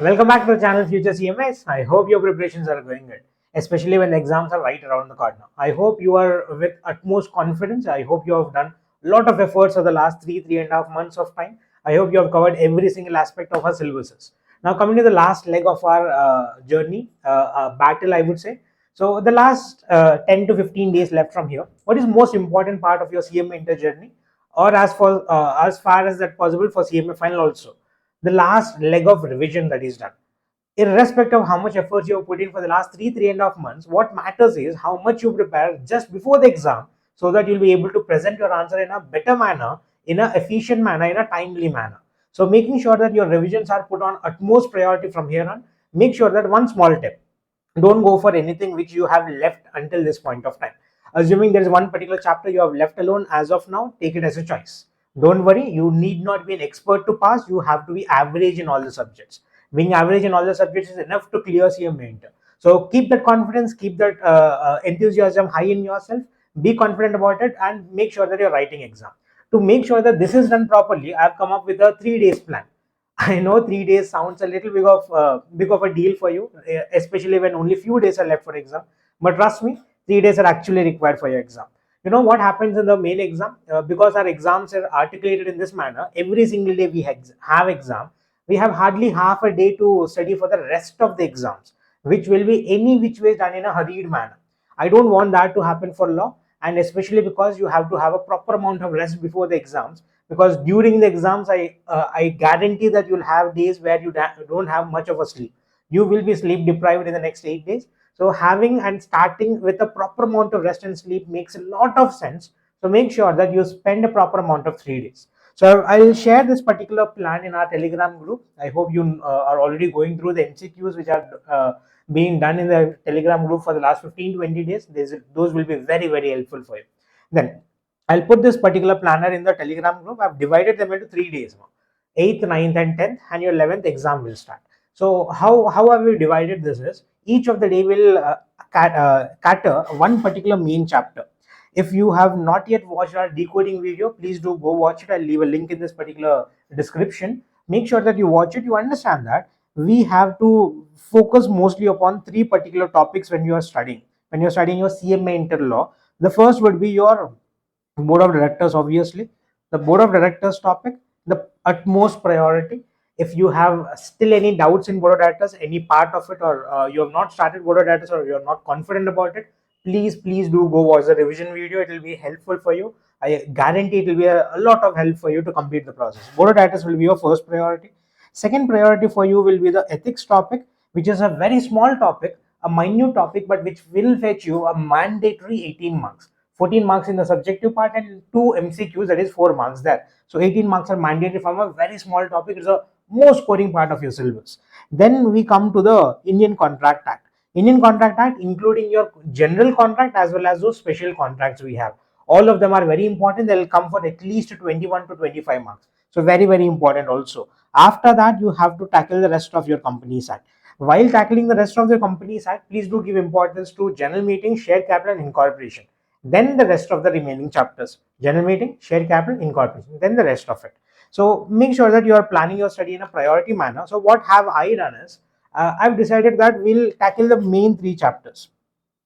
Welcome back to the channel Future CMAs. I hope your preparations are going good, especially when the exams are right around the corner. I hope you are with utmost confidence. I hope you have done a lot of efforts for the last three and a half months of time. I hope you have covered every single aspect of our syllabuses. Now coming to the last leg of our journey, battle, I would say. So the last 10 to 15 days left from here. What is most important part of your CMA Inter journey, or as far as that possible for CMA final also? The last leg of revision that is done. Irrespective of how much efforts you have put in for the last three and a half months, what matters is how much you prepare just before the exam, so that you'll be able to present your answer in a better manner, in an efficient manner, in a timely manner. So making sure that your revisions are put on utmost priority from here on. Make sure that one small tip: don't go for anything which you have left until this point of time. Assuming there is one particular chapter you have left alone as of now, take it as a choice. Don't worry, you need not be an expert to pass. You have to be average in all the subjects. Being average in all the subjects is enough to clear CMA Inter. So keep that confidence, keep that enthusiasm high in yourself. Be confident about it and make sure that you're writing exam. To make sure that this is done properly, I have come up with a 3 days plan. I know 3 days sounds a little big of a deal for you, especially when only few days are left for exam. But trust me, 3 days are actually required for your exam. You know what happens in the main exam? Because our exams are articulated in this manner, every single day we have exam. We have hardly half a day to study for the rest of the exams, which will be any which way done in a hurried manner. I don't want that to happen for law, and especially because you have to have a proper amount of rest before the exams, because during the exams I guarantee that you'll have days where you don't have much of a sleep. You will be sleep deprived in the next 8 days. So having and starting with a proper amount of rest and sleep makes a lot of sense. So make sure that you spend a proper amount of 3 days. So I will share this particular plan in our Telegram group. I hope you are already going through the MCQs which are being done in the Telegram group for the last 15-20 days. Those will be very helpful for you. Then I'll put this particular planner in the Telegram group. I've divided them into 3 days now. 8th, 9th, and 10th, and your 11th exam will start. So how have we divided this is, each of the day will cater one particular main chapter. If you have not yet watched our decoding video, please do go watch it. I'll leave a link in this particular description. Make sure that you watch it. You understand that we have to focus mostly upon three particular topics when you are studying. When you're studying your CMA Inter Law, the first would be your board of directors. Obviously, the board of directors topic, the utmost priority. If you have still any doubts in board of directors, any part of it, or you have not started board of directors, or you're not confident about it, please do go watch the revision video. It will be helpful for you. I guarantee it will be a lot of help for you to complete the process. Board of directors will be your first priority. Second priority for you will be the ethics topic, which is a very small topic, a minute topic, but which will fetch you a mandatory 18 marks. 14 marks in the subjective part and 2 MCQs, that is 4 marks there. So 18 marks are mandatory from a very small topic. It's a most scoring part of your syllabus. Then we come to the Indian Contract Act. Indian Contract Act, including your general contract as well as those special contracts we have. All of them are very important. They will come for at least 21 to 25 marks. So very important also. After that, you have to tackle the rest of your Companies Act. While tackling the rest of the Companies Act, please do give importance to general meeting, share capital, and incorporation. Then the rest of the remaining chapters: general meeting, share capital, incorporation, then the rest of it. So make sure that you are planning your study in a priority manner. So what have I done is, I've decided that we'll tackle the main three chapters,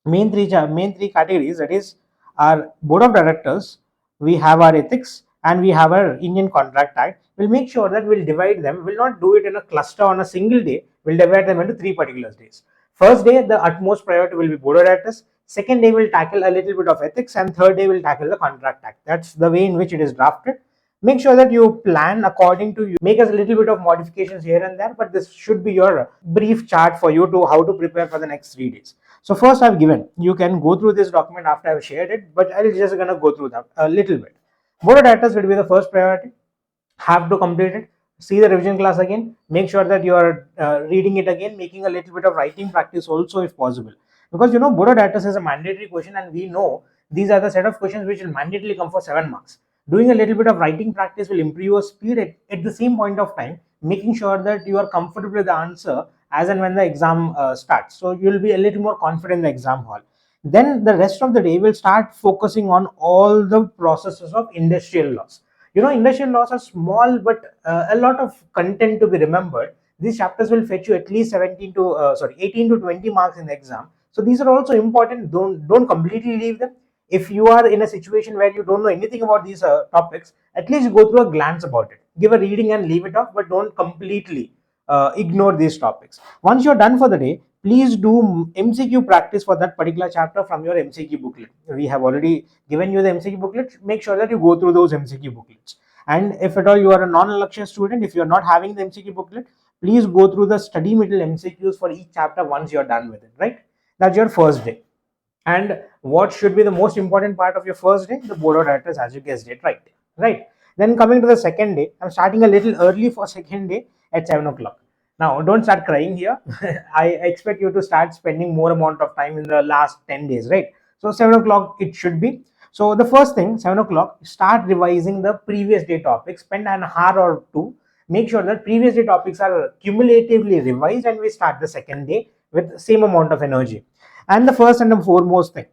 main three categories, that is our board of directors, we have our ethics, and we have our Indian Contract Act. We'll make sure that we'll divide them. We'll not do it in a cluster on a single day. We'll divide them into 3 particular days. First day, the utmost priority will be board of directors. Second day, we'll tackle a little bit of ethics, and third day, we'll tackle the Contract Act. That's the way in which it is drafted. Make sure that you plan according to you. Make a little bit of modifications here and there, but this should be your brief chart for you to how to prepare for the next 3 days. So first I've given, you can go through this document after I've shared it, but I'll just gonna go through that a little bit. Board of directors will be the first priority. Have to complete it. See the revision class again. Make sure that you are reading it again, making a little bit of writing practice also if possible. Because you know, board of directors is a mandatory question, and we know these are the set of questions which will mandatorily come for 7 marks. Doing a little bit of writing practice will improve your speed at the same point of time, making sure that you are comfortable with the answer as and when the exam starts. So you will be a little more confident in the exam hall. Then the rest of the day will start focusing on all the processes of industrial laws. Industrial laws are small, but a lot of content to be remembered. These chapters will fetch you at least 18 to 20 marks in the exam. So these are also important. Don't completely leave them. If you are in a situation where you don't know anything about these topics, at least go through a glance about it. Give a reading and leave it off, but don't completely ignore these topics. Once you're done for the day, please do MCQ practice for that particular chapter from your MCQ booklet. We have already given you the MCQ booklet. Make sure that you go through those MCQ booklets. And if at all you are a non-Lakshya student, if you're not having the MCQ booklet, please go through the study material MCQs for each chapter once you're done with it, right? That's your first day. And what should be the most important part of your first day? The board of directors, as you guessed it, right? Right. Then coming to the second day, I'm starting a little early for second day at 7 o'clock. Now, don't start crying here. I expect you to start spending more amount of time in the last 10 days, right? So 7 o'clock it should be. So the first thing, 7 o'clock, start revising the previous day topics. Spend an hour or two. Make sure that previous day topics are cumulatively revised, and we start the second day with the same amount of energy. And the first and the foremost thing,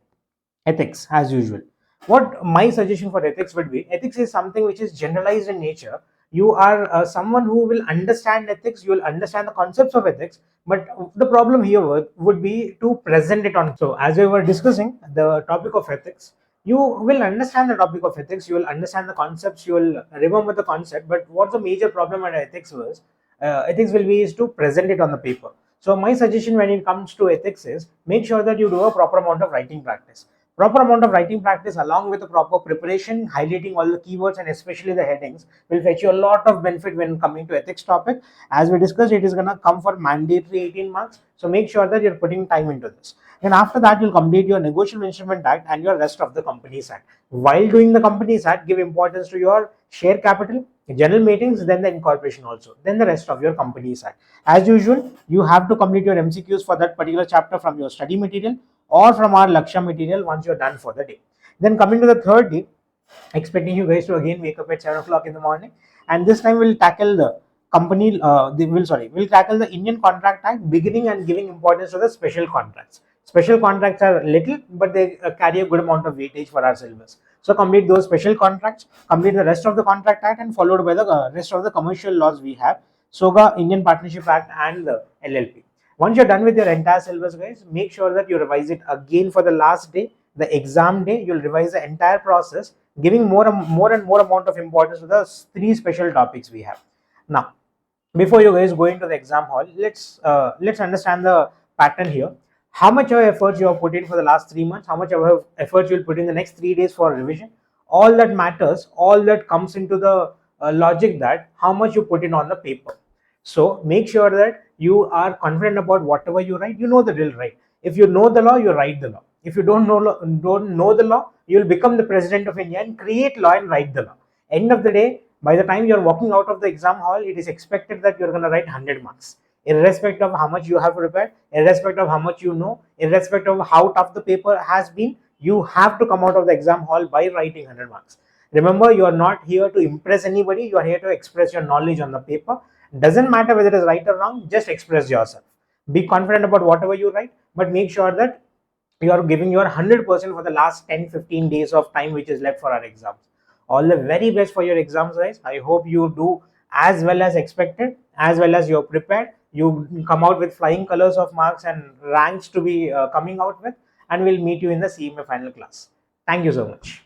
ethics, as usual. What my suggestion for ethics would be, ethics is something which is generalized in nature. You are someone who will understand ethics, you will understand the concepts of ethics, but the problem here would be to present it on. So as we were discussing the topic of ethics, you will understand the topic of ethics, you will understand the concepts, you will remember the concept, but what the major problem at ethics was, ethics will be is to present it on the paper. So my suggestion when it comes to ethics is, make sure that you do a proper amount of writing practice. Proper amount of writing practice along with the proper preparation, highlighting all the keywords and especially the headings will fetch you a lot of benefit when coming to ethics topic. As we discussed, it is going to come for mandatory 18 marks. So make sure that you're putting time into this. Then after that, you'll complete your Negotiable Instrument Act and your rest of the Companies Act. While doing the Companies Act, give importance to your share capital, general meetings, then the incorporation also, then the rest of your Companies Act. As usual, you have to complete your MCQs for that particular chapter from your study material or from our Lakshya material once you're done for the day. Then coming to the third day, expecting you guys to again wake up at 7 o'clock in the morning, and this time we'll tackle the we'll tackle the Indian Contract Act, beginning and giving importance to the special contracts. Special contracts are little, but they carry a good amount of weightage for our syllabus. So complete those special contracts, complete the rest of the Contract Act, and followed by the rest of the commercial laws we have, SOGA, Indian Partnership Act, and the LLP. Once you're done with your entire syllabus, guys, make sure that you revise it again for the last day, the exam day. You'll revise the entire process, giving more and more amount of importance to the three special topics we have. Now, before you guys go into the exam hall, let's understand the pattern here. How much of effort you have put in for the last 3 months, how much of effort you will put in the next 3 days for revision, all that matters, all that comes into the logic that how much you put in on the paper. So make sure that you are confident about whatever you write. You know the drill, right? If you know the law, you write the law. If you don't know the law, you will become the president of India and create law and write the law. End of the day, by the time you're walking out of the exam hall, it is expected that you're going to write 100 marks, irrespective of how much you have prepared, irrespective of how much you know, irrespective of how tough the paper has been. You have to come out of the exam hall by writing 100 marks. Remember, you are not here to impress anybody. You are here to express your knowledge on the paper. Doesn't matter whether it is right or wrong, just express yourself. Be confident about whatever you write, but make sure that you are giving your 100% for the last 10-15 days of time which is left for our exams. All the very best for your exams, guys. I hope you do as well as expected, as well as you're prepared. You come out with flying colors of marks and ranks to be coming out with, and we'll meet you in the CMA final class. Thank you so much.